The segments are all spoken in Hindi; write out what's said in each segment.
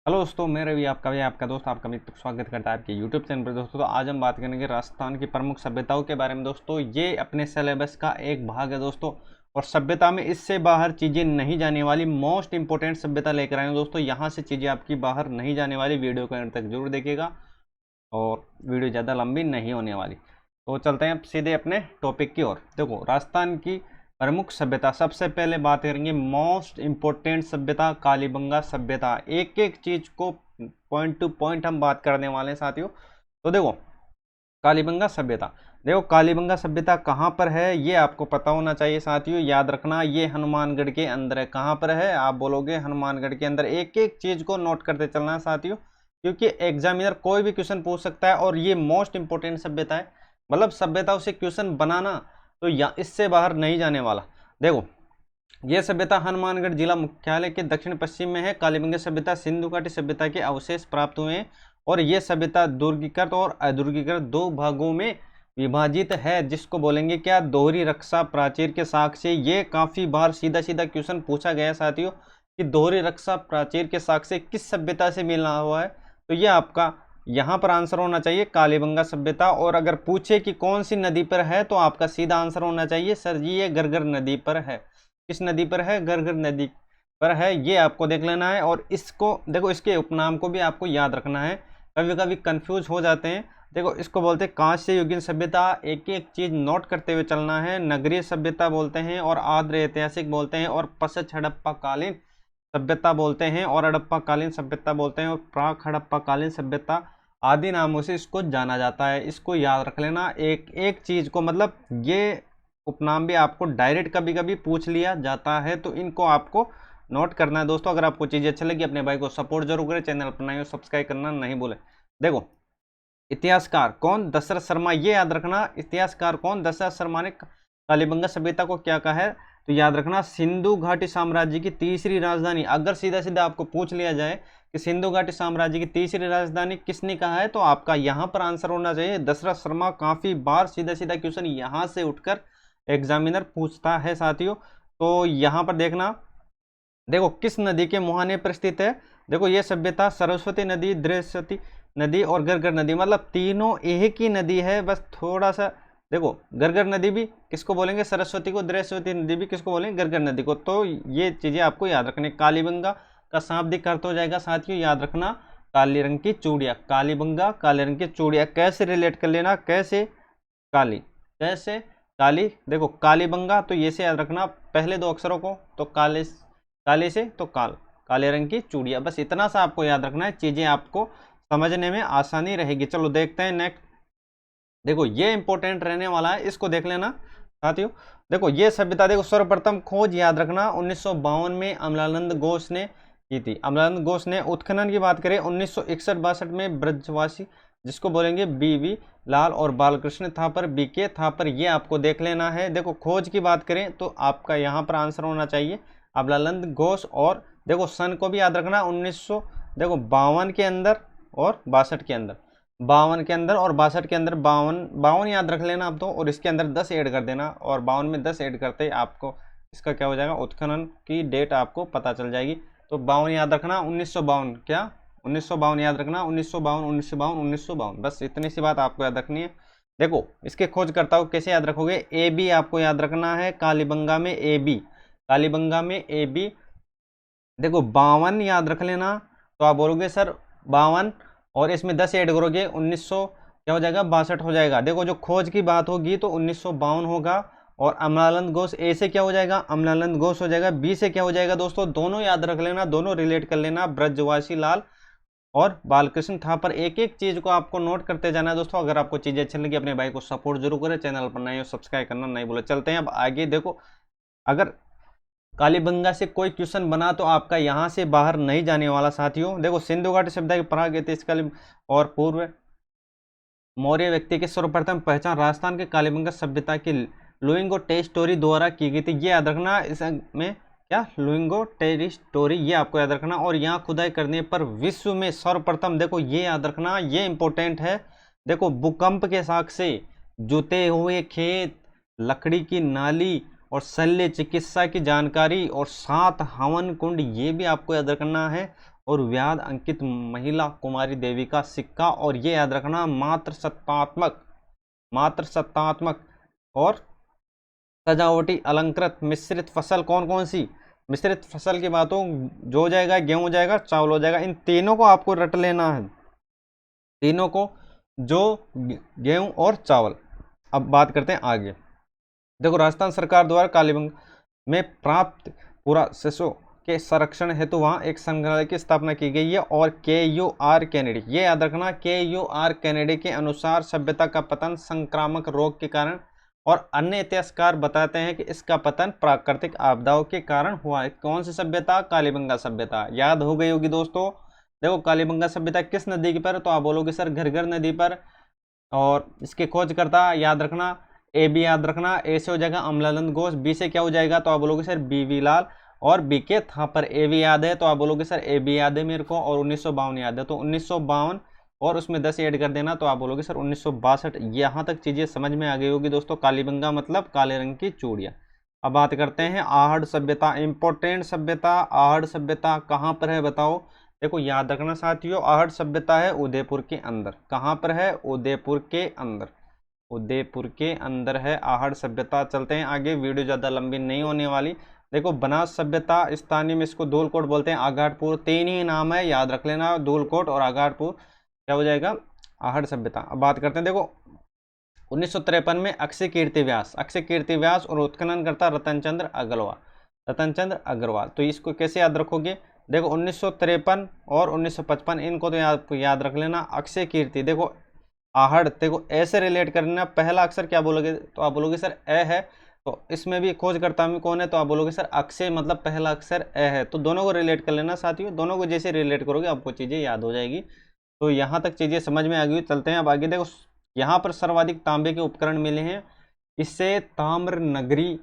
हेलो दोस्तों, मेरा भी आपका दोस्त आपका मित्र स्वागत करता है आपके यूट्यूब चैनल पर। दोस्तों तो आज हम बात करेंगे राजस्थान की प्रमुख सभ्यताओं के बारे में। दोस्तों ये अपने सिलेबस का एक भाग है दोस्तों, और सभ्यता में इससे बाहर चीज़ें नहीं जाने वाली, मोस्ट इंपॉर्टेंट सभ्यता लेकर आए हैं दोस्तों। यहाँ से चीज़ें आपकी बाहर नहीं जाने वाली, वीडियो को अंत तक जरूर देखिएगा और वीडियो ज़्यादा लंबी नहीं होने वाली। तो चलते हैं सीधे अपने टॉपिक की ओर। देखो, राजस्थान की प्रमुख सभ्यता, सबसे पहले बात करेंगे मोस्ट इंपोर्टेंट सभ्यता कालीबंगा सभ्यता। एक एक चीज को पॉइंट टू पॉइंट हम बात करने वाले हैं साथियों। तो देखो, कालीबंगा सभ्यता, देखो कालीबंगा सभ्यता कहाँ पर है ये आपको पता होना चाहिए साथियों। याद रखना, ये हनुमानगढ़ के अंदर है। कहाँ पर है आप बोलोगे? हनुमानगढ़ के अंदर। एक एक चीज को नोट करते चलना है साथियों, क्योंकि एग्जामिनर कोई भी क्वेश्चन पूछ सकता है और ये मोस्ट इंपोर्टेंट सभ्यता है। मतलब सभ्यताओं से क्वेश्चन बनाना तो या इससे बाहर नहीं जाने वाला। देखो, यह सभ्यता हनुमानगढ़ जिला मुख्यालय के दक्षिण पश्चिम में है। कालीबंगा सभ्यता सिंधु घाटी सभ्यता के अवशेष प्राप्त हुए हैं, और यह सभ्यता दुर्गीकृत और अदुर्गीकृत दो भागों में विभाजित है, जिसको बोलेंगे क्या? दोहरी रक्षा प्राचीर के साक्ष्य। ये काफी बार सीधा सीधा क्वेश्चन पूछा गया साथियों कि दोहरी रक्षा प्राचीर के साक्ष्य किस सभ्यता से मिला हुआ है। तो ये आपका यहाँ पर आंसर होना चाहिए कालीबंगा सभ्यता। और अगर पूछे कि कौन सी नदी पर है तो आपका सीधा आंसर होना चाहिए सर जी ये गरगर नदी पर है। किस नदी पर है? गरगर नदी पर है। ये आपको देख लेना है। और इसको देखो, इसके उपनाम को भी आपको याद रखना है, कभी कभी कंफ्यूज हो जाते हैं। देखो, इसको बोलते हैं कांस्य युगीन सभ्यता। एक एक चीज नोट करते हुए चलना है। नगरीय सभ्यता बोलते हैं, और आर्द्र ऐतिहासिक बोलते हैं, और पश्च हड़प्पा कालीन सभ्यता बोलते हैं, और हड़प्पा कालीन सभ्यता बोलते हैं, और प्राक हड़प्पा कालीन सभ्यता आदि नामों से इसको जाना जाता है। इसको याद रख लेना एक एक चीज को। मतलब ये उपनाम भी आपको डायरेक्ट कभी कभी पूछ लिया जाता है, तो इनको आपको नोट करना है दोस्तों। अगर आपको चीजें अच्छी लगी, अपने भाई को सपोर्ट जरूर करें, चैनल पर नए हो सब्सक्राइब करना नहीं भूलें। देखो, इतिहासकार कौन? दशरथ शर्मा। ये याद रखना, इतिहासकार कौन? दशरथ शर्मा ने कालीबंगा सभ्यता को क्या कहा है? तो याद रखना, सिंधु घाटी साम्राज्य की तीसरी राजधानी। अगर सीधा सीधा आपको पूछ लिया जाए कि सिंधु घाटी साम्राज्य की तीसरी राजधानी किसने कहा है, तो आपका यहाँ पर आंसर होना चाहिए दशरथ शर्मा। काफी बार सीधा सीधा क्वेश्चन यहाँ से उठकर एग्जामिनर पूछता है साथियों। तो यहाँ पर देखना, देखो किस नदी के मुहाने पर स्थित है। देखो, ये सभ्यता सरस्वती नदी, दृश्यवती नदी और गरगर नदी, मतलब तीनों एक ही नदी है। बस थोड़ा सा देखो, गरगर नदी भी किसको बोलेंगे? सरस्वती को। दृश्यवती नदी भी किसको बोलेंगे? गरगर नदी को। तो ये चीजें आपको याद रखनी। कालीबंगा का शाब्दिक अर्थ हो जाएगा साथियों, याद रखना, काली रंग की चूड़िया। कालीबंगा, काले रंग की चूड़िया। कैसे रिलेट कर लेना? कैसे? काली, कैसे? काली। देखो, कालीबंगा तो ये से याद रखना, पहले दो अक्षरों को, तो काले, काले से तो काले रंग की चूड़िया। बस इतना सा आपको याद रखना है, चीजें आपको समझने में आसानी रहेगी। चलो देखते हैं नेक्स्ट। देखो, ये इंपॉर्टेंट रहने वाला है, इसको देख लेना साथियों। देखो, ये सभ्यता, देखो सर्वप्रथम खोज याद रखना 1952 में अमलानंद घोष ने की थी। अमलानंद घोष ने। उत्खनन की बात करें 1961-62 में ब्रजवासी, जिसको बोलेंगे बीवी लाल और बालकृष्ण थापर, बीके थापर। ये आपको देख लेना है। देखो, खोज की बात करें तो आपका यहाँ पर आंसर होना चाहिए अमलानंद घोष। और देखो, सन को भी याद रखना 1900, देखो 52 के अंदर और 62 के अंदर, 52 के अंदर और 62 के अंदर। 52 याद रख लेना आप तो, और इसके अंदर 10 ऐड कर देना, और 52 में 10 ऐड करते आपको इसका क्या हो जाएगा? उत्खनन की डेट आपको पता चल जाएगी। तो 52 याद रखना, 1952, क्या 1952 याद रखना, 1952, 1952, 1952। बस इतनी सी बात आपको याद रखनी है। देखो, इसके खोजकर्ता को कैसे याद रखोगे? ए बी आपको याद रखना है कालीबंगा में, ए बी, कालीबंगा में ए बी। देखो, 52 याद रख लेना, तो आप बोलोगे सर 52 और इसमें 10 ऐड करोगे 1900 क्या हो जाएगा? 62 हो जाएगा। देखो, जो खोज की बात होगी तो 1952 होगा। और अमलानंद घोष, ए से क्या हो जाएगा? अमलानंद घोष हो जाएगा। बी से क्या हो जाएगा दोस्तों? दोनों याद रख लेना, दोनों रिलेट कर लेना, ब्रजवासी लाल और बालकृष्ण थापर। एक एक चीज को आपको नोट करते जाना है दोस्तों। अगर आपको चीजें अच्छी लगी, अपने भाई को सपोर्ट जरूर करें, चैनल पर नए हो सब्सक्राइब करना नहीं भूले। चलते हैं अब आगे। देखो, अगर कालीबंगा से कोई क्वेश्चन बना तो आपका यहाँ से बाहर नहीं जाने वाला साथियों। देखो, सिंधु घाटी सभ्यता की प्रागैतिहासिक और पूर्व मौर्य व्यक्ति की सर्वप्रथम पहचान राजस्थान के कालीबंगा सभ्यता की लुइंगो टेरिस्टोरी द्वारा की गई थी। ये याद रखना, इसमें क्या? लुइंगो टेरिस्टोरी, ये आपको याद रखना। और यहाँ खुदाई करने पर विश्व में सर्वप्रथम, देखो ये याद रखना, ये इंपॉर्टेंट है। देखो, भूकंप के साक्ष्य, जुते हुए खेत, लकड़ी की नाली और शल्य चिकित्सा की जानकारी और 7 हवन कुंड, ये भी आपको याद रखना है। और व्याध अंकित महिला कुमारी देवी का सिक्का, और ये याद रखना मात्र सत्तात्मक और सजावटी अलंकृत मिश्रित फसल कौन कौन सी। मिश्रित फसल की बात हो, जो हो जाएगा गेहूं हो जाएगा, चावल हो जाएगा। इन तीनों को आपको रट लेना है, तीनों को, जो गेहूं और चावल। अब बात करते हैं आगे। देखो, राजस्थान सरकार द्वारा कालीबंगा में प्राप्त पुरावस्तुओं के संरक्षण हेतु वहां एक संग्रहालय की स्थापना की गई है। और KUR कैनेडी, ये याद रखना, KUR कैनेडी के अनुसार सभ्यता का पतन संक्रामक रोग के कारण और अन्य इतिहासकार बताते हैं कि इसका पतन प्राकृतिक आपदाओं के कारण हुआ है। कौन सी सभ्यता? कालीबंगा सभ्यता। याद हो गई होगी दोस्तों। देखो, कालीबंगा सभ्यता किस नदी पर? तो आप बोलोगे सर घग्गर नदी पर। और इसके खोजकर्ता याद रखना, AB याद रखना, A से हो जाएगा अमलानंद घोष, B से क्या हो जाएगा? तो आप बोलोगे सर BV लाल, और BK थापर। AB याद है तो आप बोलोगे सर AB याद है मेरे को, और 1952 याद है तो 1952, और उसमें 10 ऐड कर देना तो आप बोलोगे सर 1962। यहाँ तक चीजें समझ में आ गई होगी दोस्तों। कालीबंगा मतलब काले रंग की चूड़ियाँ। अब बात करते हैं आहड़ सभ्यता, इंपॉर्टेंट सभ्यता। आहड़ सभ्यता कहाँ पर है बताओ? देखो, याद रखना साथियों, आहड़ सभ्यता है उदयपुर के अंदर। कहाँ पर है? उदयपुर के अंदर। उदयपुर के अंदर है आहड़ सभ्यता। चलते हैं आगे, वीडियो ज़्यादा लंबी नहीं होने वाली। देखो, बनास सभ्यता, स्थानीय में इसको धूलकोट बोलते हैं, आगाड़पुर, तीन ही नाम है, याद रख लेना, धूलकोट और आगाड़पुर, क्या हो जाएगा? आहड़ सभ्यता। अब बात करते हैं, देखो 1953 में अक्षय कीर्ति व्यास और उत्खनन करता रतनचंद्र अग्रवाल। तो इसको कैसे याद रखोगे? देखो, 1953 और 1955 इनको तो आपको याद रख लेना। अक्षय कीर्ति, देखो आहड़, देखो ऐसे रिलेट करना, पहला अक्षर क्या बोलोगे? तो आप बोलोगे सर ए है, तो इसमें भी खोजकर्ता में कौन है? तो आप बोलोगे सर अक्षय, मतलब पहला अक्षर ए है। तो दोनों को रिलेट कर लेना साथियों, दोनों को जैसे रिलेट करोगे आपको चीज़ें याद हो जाएगी। तो यहाँ तक चीज़ें समझ में आ गई। चलते हैं अब आगे। देखो, यहाँ पर सर्वाधिक तांबे के उपकरण मिले हैं, इसे ताम्र नगरी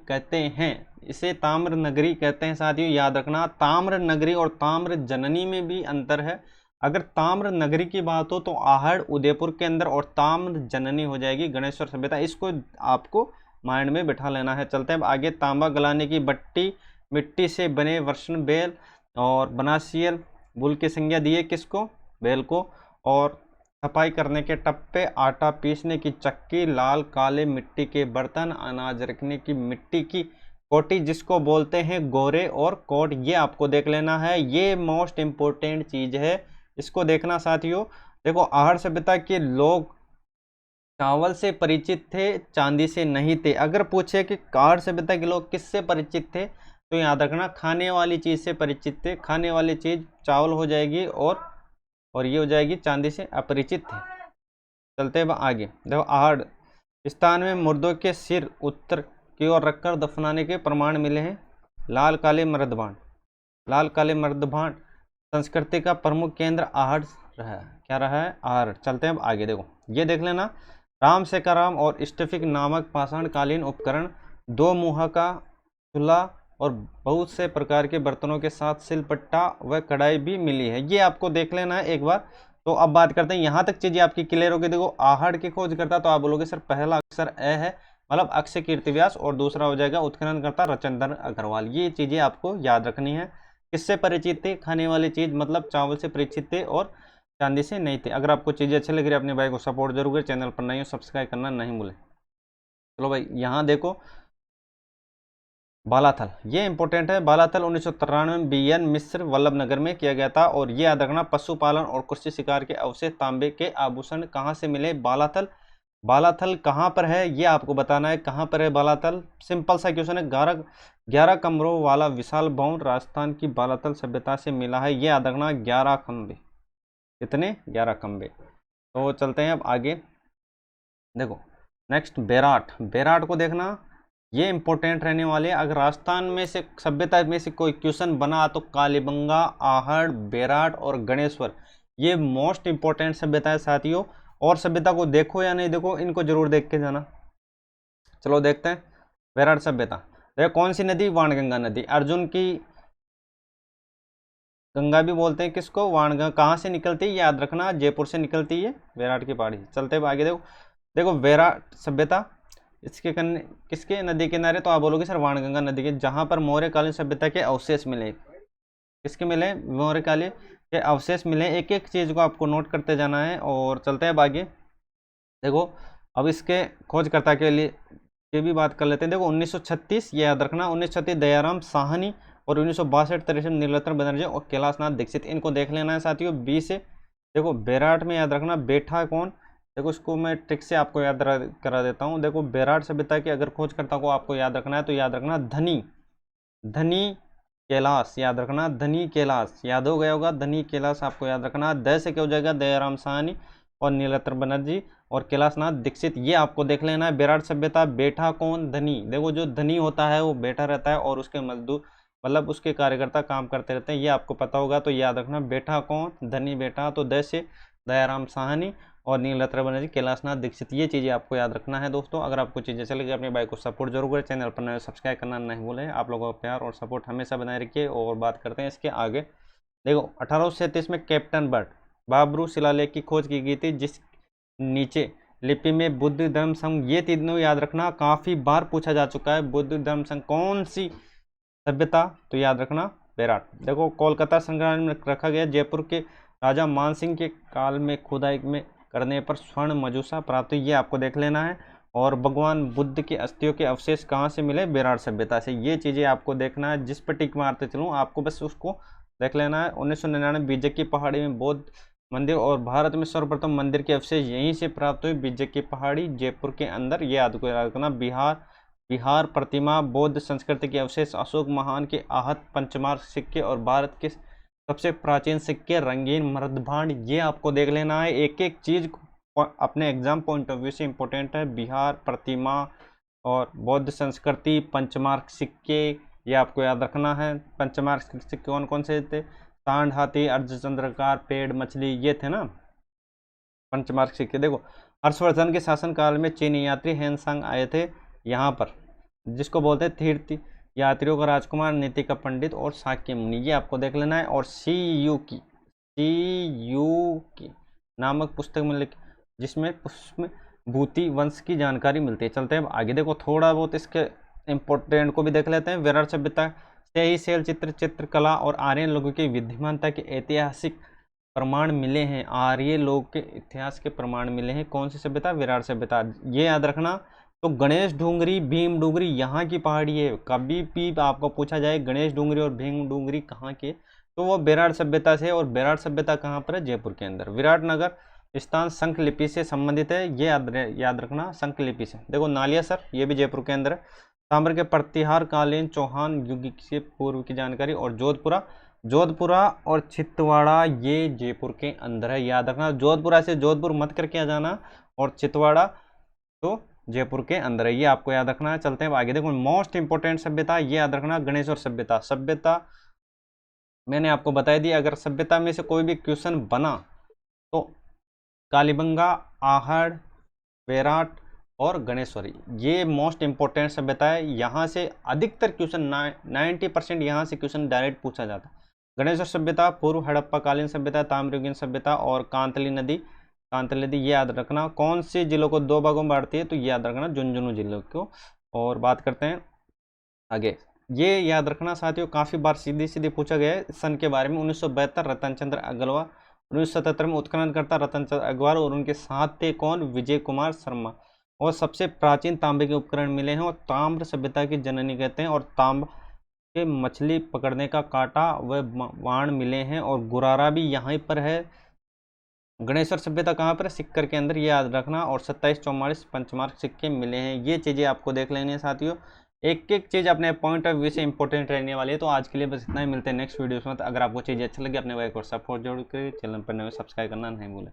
कहते हैं साथियों, याद रखना। ताम्र नगरी और ताम्र जननी में भी अंतर है। अगर ताम्र नगरी की बात हो तो आहड़ उदयपुर के अंदर, और ताम्र जननी हो जाएगी गणेश्वर सभ्यता। इसको आपको माइंड में बिठा लेना है। चलते हैं आगे। तांबा गलाने की भट्टी, मिट्टी से बने वर्षण बेल और बनासियर बुल की संज्ञा दिए किसको? बेल को। और सफाई करने के टप्पे, आटा पीसने की चक्की, लाल काले मिट्टी के बर्तन, अनाज रखने की मिट्टी की कोटी जिसको बोलते हैं गोरे और कोट, ये आपको देख लेना है। ये मोस्ट इम्पोर्टेंट चीज है, इसको देखना साथियों। देखो, आहड़ सभ्यता के लोग चावल से परिचित थे, चांदी से नहीं थे। अगर पूछे कि आहड़ सभ्यता के लोग किससे परिचित थे, तो याद रखना खाने वाली चीज से परिचित थे। खाने वाली चीज चावल हो जाएगी, और ये हो जाएगी चांदी से अपरिचित थे। चलते हैं आगे। देखो, आहड़ स्थान में मुर्दों के सिर उत्तर की ओर रखकर दफनाने के प्रमाण मिले हैं। लाल काले मर्दभांड संस्कृति का प्रमुख केंद्र आहड़ रहा है। क्या रहा है? आहड़। चलते हैं अब आगे। देखो, ये देख लेना, राम सेकाराम और स्टिफिक नामक पाषाणकालीन उपकरण, दो मुहा का चूल्हा और बहुत से प्रकार के बर्तनों के साथ सिलपट्टा व कढ़ाई भी मिली है। ये आपको देख लेना है एक बार। तो अब बात करते हैं, यहाँ तक चीजें आपकी क्लियर होगी। देखो, आहड़ की खोज करता तो आप बोलोगे सर पहला अक्षर ए है, मतलब अक्षय कीर्ति व्यास, और दूसरा हो जाएगा उत्खनन करता रतनचंद्र अग्रवाल। ये चीजें आपको याद रखनी है। किससे परिचित थे? खाने वाली चीज, मतलब चावल से परिचित थे और चांदी से नहीं थे। अगर आपको चीजें अच्छी लग रही है, अपने भाई को सपोर्ट जरूर करें, चैनल पर नहीं हो सब्सक्राइब करना नहीं भूलें। चलो भाई, यहाँ देखो बालाथल, ये इंपॉर्टेंट है। बालाथल 1993 में BN मिश्र वल्लभ नगर में किया गया था। और ये याद रखना, पशुपालन और कृषि शिकार के अवशेष, तांबे के आभूषण कहाँ से मिले? बालाथल कहाँ पर है ये आपको बताना है। कहाँ पर है बालाथल? सिंपल सा क्वेश्चन है। 11 कमरों वाला विशाल भवन राजस्थान की बालाथल सभ्यता से मिला है। ये याद रखना, 11 खंबे। कितने? 11 खंबे। तो चलते हैं अब आगे। देखो, नेक्स्ट बेराट को देखना, ये इंपॉर्टेंट रहने वाले। अगर राजस्थान में से सभ्यता में से कोई क्वेश्चन बना तो कालीबंगा, आहड़, बेराट और गणेश्वर, ये मोस्ट इंपॉर्टेंट सभ्यता है साथियों। और सभ्यता को देखो या नहीं देखो, इनको जरूर देख के जाना। चलो देखते हैं बेराट सभ्यता। देखो, कौन सी नदी? वाणगंगा नदी। अर्जुन की गंगा भी बोलते हैं किसको? वाणगंगा। कहाँ से निकलती है? याद रखना, जयपुर से निकलती है बेराट की पहाड़ी। चलते हैं आगे। देखो बेराट सभ्यता इसके किसके नदी किनारे? तो आप बोलोगे सर वाणगंगा नदी के, जहां पर मौर्यकालीन सभ्यता के अवशेष मिले। किसके मिले? मौर्यकालीन के अवशेष मिले हैं। एक एक चीज़ को आपको नोट करते जाना है और चलते हैं आगे। देखो अब इसके खोजकर्ता के लिए ये भी बात कर लेते हैं। देखो 1936 ये याद रखना, 1936 दयाराम साहनी और 1962 तिरसठ नीलरत्न बनर्जी और कैलाशनाथ दीक्षित, इनको देख लेना है साथियों। बी से देखो बेराट में याद रखना, बेठा कौन, देखो इसको मैं ट्रिक से आपको याद करा देता हूँ। देखो बेराट सभ्यता की अगर खोजकर्ता को आपको याद रखना है तो याद रखना धनी, धनी कैलाश, याद रखना धनी कैलाश, याद हो गया होगा, धनी कैलाश आपको याद रखना। द से क्या हो जाएगा, दयाराम साहनी और नीलरत्न बनर्जी और कैलाशनाथ दीक्षित, ये आपको देख लेना है। बेराट सभ्यता बेठा कौन, धनी, देखो जो धनी होता है वो बैठा रहता है और उसके मजदूर मतलब उसके कार्यकर्ता काम करते रहते हैं, ये आपको पता होगा। तो याद रखना बेठा कौन, धनी बेटा। तो द से दयाराम साहनी और नीलरत्न बनर्जी कैलाशनाथ दीक्षित, ये चीज़ें आपको याद रखना है दोस्तों। अगर आपको चीज़ें अच्छी लगी अपने भाई को सपोर्ट जरूर करें, चैनल पर नए सब्सक्राइब करना नहीं भूलें। आप लोगों का प्यार और सपोर्ट हमेशा बनाए रखिए। और बात करते हैं इसके आगे। देखो 1837 में कैप्टन बर्ट बाबरू शिलालेख की खोज की गई थी, जिस नीचे लिपि में बुद्ध धर्म संघ, ये तीनों याद रखना, काफ़ी बार पूछा जा चुका है। बुद्ध धर्म संघ कौन सी सभ्यता, तो याद रखना बेराट। देखो कोलकाता संग्रहालय में रखा गया, जयपुर के राजा मानसिंह के काल में खुदाई में करने पर स्वर्ण मजूसा प्राप्त हुई, ये आपको देख लेना है। और भगवान बुद्ध के अस्थियों के अवशेष कहाँ से मिले, बेराट सभ्यता से, ये चीज़ें आपको देखना है। जिस पर टिक मारते चलूँ आपको बस उसको देख लेना है। 1999 बीजे की पहाड़ी में बौद्ध मंदिर और भारत में सर्वप्रथम मंदिर के अवशेष यहीं से प्राप्त हुए, बीजे की पहाड़ी जयपुर के अंदर, ये याद रखना। बिहार प्रतिमा बौद्ध संस्कृति के अवशेष, अशोक महान के आहत पंचमार्क सिक्के और भारत के सबसे प्राचीन सिक्के रंगीन मृदभांड, ये आपको देख लेना है। एक एक चीज अपने एग्जाम पॉइंट ऑफ व्यू से इंपॉर्टेंट है। बिहार प्रतिमा और बौद्ध संस्कृति, पंचमार्क सिक्के, ये आपको याद रखना है। पंचमार्क सिक्के कौन कौन से थे, सांड, हाथी, अर्धचंद्राकार, पेड़, मछली, ये थे ना पंचमार्क सिक्के। देखो हर्षवर्धन के शासनकाल में चीनी यात्री हेनसांग आए थे यहाँ पर, जिसको बोलते हैं तीर्थ यात्रियों का राजकुमार, नीति का पंडित और शाक्य मुनि, ये आपको देख लेना है। और सी यू की नामक पुस्तक में जिसमें भूति वंश की जानकारी मिलती है। चलते हैं अब आगे। देखो थोड़ा बहुत इसके इम्पोर्टेंट को भी देख लेते हैं। विराट सभ्यता से ही शैल चित्र, चित्रकला और आर्यन लोगों की विद्यमानता के ऐतिहासिक प्रमाण मिले हैं। आर्य लोग के इतिहास के प्रमाण मिले हैं। कौन सी सभ्यता, विराट सभ्यता, ये याद रखना। तो गणेश डूंगरी, भीम डूंगरी यहाँ की पहाड़ी है। कभी भी आपको पूछा जाए गणेश डूंगरी और भीम डूंगरी कहाँ के, तो वो विराट सभ्यता से। और विराट सभ्यता कहाँ पर है, जयपुर के अंदर। विराटनगर स्थान शंख लिपि से संबंधित है, ये याद रखना, शंख लिपि से। देखो नालियासर, ये भी जयपुर के अंदर है। ताम्र के प्रतिहार कालीन चौहान युग से पूर्व की जानकारी। और जोधपुरा और छिंदवाड़ा, ये जयपुर के अंदर है, याद रखना। जोधपुरा से जोधपुर मत करके आ जाना, और छिंदवाड़ा तो जयपुर के अंदर है, ये आपको याद रखना है। चलते हैं आगे। देखो मोस्ट इंपोर्टेंट सभ्यता, ये याद रखना, गणेश्वर सभ्यता। सभ्यता मैंने आपको बताई दी। अगर सभ्यता में से कोई भी क्वेश्चन बना तो कालीबंगा, आहड़, बेराट और गणेश्वरी, ये मोस्ट इंपोर्टेंट सभ्यता है। यहाँ से अधिकतर क्वेश्चन 90% यहाँ से क्वेश्चन डायरेक्ट पूछा जाता है। गणेश्वर सभ्यता, पूर्व हड़प्पा कालीन सभ्यता, ताम्रयुगीन सभ्यता और कांतली नदी, ये याद रखना। कौन से जिलों को 2 भागों में बांटती है, तो ये याद रखना, झुंझुनू जिलों को। और बात करते हैं आगे। ये याद रखना साथियों, काफ़ी बार सीधी सीधी पूछा गया है सन के बारे में। 1972 रतन चंद्र अग्रवाल, 1977 में उत्खननकर्ता रतन चंद्र अग्रवाल और उनके साथ थे कौन, विजय कुमार शर्मा। और सबसे प्राचीन तांबे के उपकरण मिले हैं और ताम्र सभ्यता की जननी कहते हैं। और तांबा के मछली पकड़ने का कांटा व बाण मिले हैं। और गुरारा भी यहाँ पर है। गणेश्वर सभ्यता कहाँ पर है, सिक्कर के अंदर, ये याद रखना। और 2744 पंचमार्क सिक्के मिले हैं, ये चीज़ें आपको देख लेनी है साथियों। एक एक चीज़ अपने पॉइंट ऑफ व्यू से इंपॉर्टेंट रहने वाली है। तो आज के लिए बस इतना ही, मिलते हैं नेक्स्ट वीडियोस में। तो अगर आपको चीज़ें अच्छी लगी अपने भाई को सपोर्ट जरूर करिए, चैनल पर नए सब्सक्राइब करना नहीं भूलें।